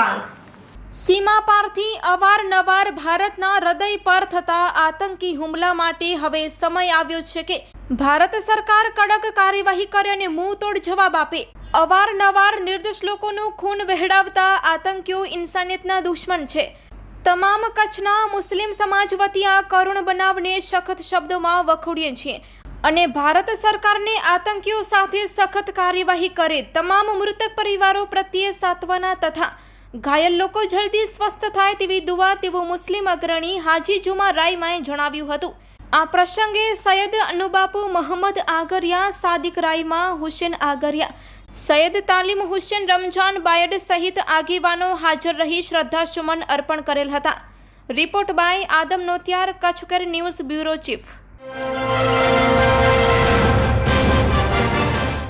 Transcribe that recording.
માંગ। સીમા પારથી અવારનવાર ભારતના હૃદય પર થતા આતંકી હુમલા માટે હવે સમય આવ્યો છે કે ભારત સરકાર કડક કાર્યવાહી કરે અને મુંહતોડ જવાબ આપે। અવારનવાર નિર્દોષ લોકોનું ખૂન વહેવડાવતા આતંકીઓ ઇન્સાનિયતના દુશ્મન છે। તમામ કચ્છના મુસ્લિમ સમાજ વતી આ કરુણ બનાવને સખત શબ્દોમાં વખોડીએ છીએ અને ભારત સરકારને આતંકીઓ સાથે સખત કાર્યવાહી કરે। તમામ મૃતક પરિવારો પ્રત્યે સાંત્વના તથા ઘાયલ લોકો જલ્દી સ્વસ્થ થાય તેવી દુઆ તેવું મુસ્લિમ અગ્રણી હાજી જુમા રાયમાએ જણાવ્યું હતું। આ પ્રસંગે સૈયદ અનુબાપુ મોહમ્મદ આગરિયા, સાદિક રાયમા, હુસેન આગરિયા, સૈયદ તાલીમ હુસેન, રમજાન બાયડ સહિત આગેવાનો હાજર રહી શ્રદ્ધાસુમન અર્પણ કરેલ હતા। Report by Adam Notiyar, Kutch news bureau chief.